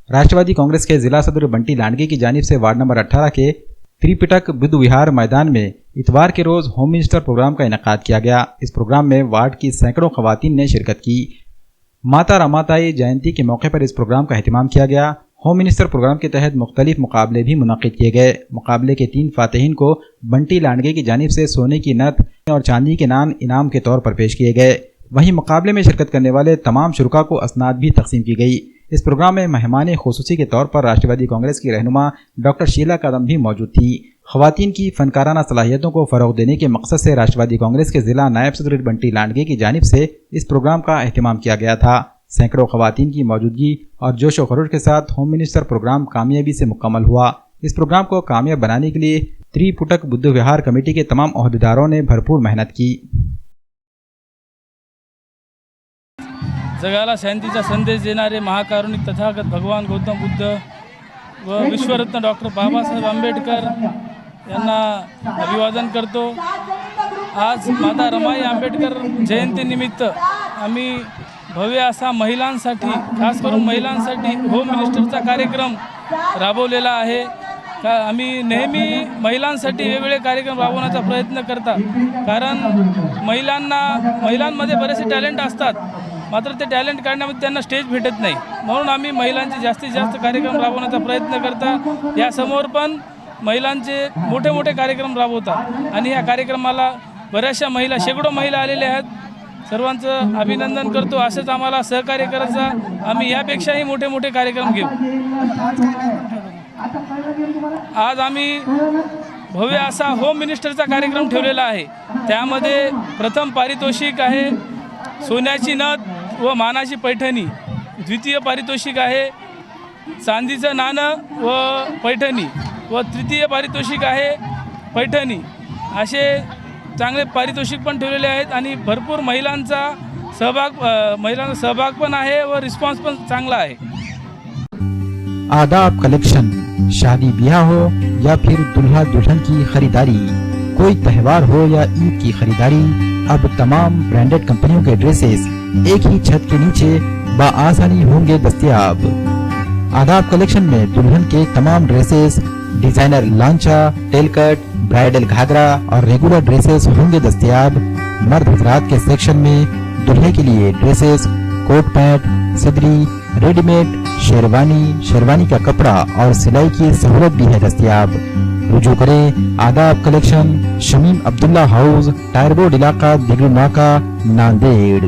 राष्ट्रवादी कांग्रेस के जिला सदर बंटी लांडगे की जानिब से वार्ड नंबर 18 के त्रिपिटक बुद्ध विहार मैदान में इतवार के रोज होम मिनिस्टर प्रोग्राम का इनेकाद किया गया। इस प्रोग्राम में वार्ड की सैकड़ों खवातीन ने शिरकत की। माता रमाताई जयंती के मौके पर इस प्रोग्राम का एहतमाम किया गया। होम मिनिस्टर प्रोग्राम के तहत मुख्तलिफ मुकाबले भी मुनक्किद किए गए। मुकाबले के 3 फातिहीन को बंटी लांडगे की जानिब से सोने की नथ और चांदी के नान इनाम के तौर पर पेश किए गए। वहीं मुकाबले में शिरकत करने वाले तमाम शुरका को असनाद भी तकसीम की गई। इस प्रोग्राम में मेहमान खुसूसी के तौर पर राष्ट्रवादी कांग्रेस की रहनुमा डॉक्टर शीला कदम भी मौजूद थी। खवातीन की फनकाराना सलाहियतों को फ़रोग़ देने के मकसद से राष्ट्रवादी कांग्रेस के जिला नायब सदर बंटी लांडगे की जानिब से इस प्रोग्राम का एहतमाम किया गया था। सैकड़ों खवातीन की मौजूदगी और जोश व खरोश के साथ होम मिनिस्टर प्रोग्राम कामयाबी से मुकम्मल हुआ। इस प्रोग्राम को कामयाब बनाने के लिए त्रिपुटक बुद्ध विहार कमेटी के तमाम ओहदेदारों ने भरपूर मेहनत की। जगाला शांतीचा संदेश देणारे महाकारुणिक तथागत भगवान गौतम बुद्ध व विश्वरत्न डॉक्टर बाबासाहेब आंबेडकर यांना अभिवादन करतो। आज माता रमाई आंबेडकर जयंतीनिमित्त आम्ही भव्य असा महिलांसाठी, खास करून महिलांसाठी होम मिनिस्टरचा कार्यक्रम राबवलेला आहे। आम्ही नेहमी महिलांसाठी वेगवेगळे कार्यक्रम राबवण्याचा प्रयत्न करता, कारण महिलांमध्ये बरेचसे टॅलेंट असतात, मात्र ते टॅलेंट काढण्यामध्ये त्यांना स्टेज भेटत नाही। म्हणून आम्ही महिलांचे जास्तीत जास्त कार्यक्रम राबवण्याचा प्रयत्न करता। यासमोर पण महिलांचे मोठे मोठे कार्यक्रम राबवतात आणि या कार्यक्रमाला बऱ्याचशा महिला, शेकडो महिला आलेल्या आहेत। सर्वांचं अभिनंदन करतो। असंच आम्हाला सहकार्य करायचं, आम्ही यापेक्षाही मोठे मोठे कार्यक्रम घेऊ। आज आम्ही भव्य असा होम मिनिस्टरचा कार्यक्रम ठेवलेला आहे। त्यामध्ये प्रथम पारितोषिक आहे सोन्याची नथ व मानाची पैठणी, द्वितीय पारितोषिक आहे चांदीचं नाणं व पैठणी, व तृतीय पारितोषिक आहे पैठणी। असे चांगले पारितोषिक पण ठेवलेले आहेत आणि भरपूर महिलांचा सहभाग पण आहे व रिस्पॉन्स पण चांगला आहे। आदाब कलेक्शन, शादी ब्याह हो या फिर दुल्हा दुल्हन की खरीदारी, कोई त्यौहार हो या ईद की खरीदारी, अब तमाम ब्रांडेड कंपनियों के ड्रेसेस एक ही छत के नीचे बआसानी होंगे दस्तयाब। आदाब कलेक्शन में दुल्हन के तमाम ड्रेसेस, डिजाइनर लांचा, टेलकट, ब्राइडल घाघरा और रेगुलर ड्रेसेस होंगे दस्तयाब। मर्द हजरात के सेक्शन में दुल्हे के लिए ड्रेसेस, कोट पैंट, सिदरी, रेडीमेड, शेरवानी का कपड़ा और सिलाई की सहूलत भी है दस्तयाब। रुजू करें आदाब collection, Shamim Abdullah house, tyre board इलाका, दिगरी नाका, नांदेड़।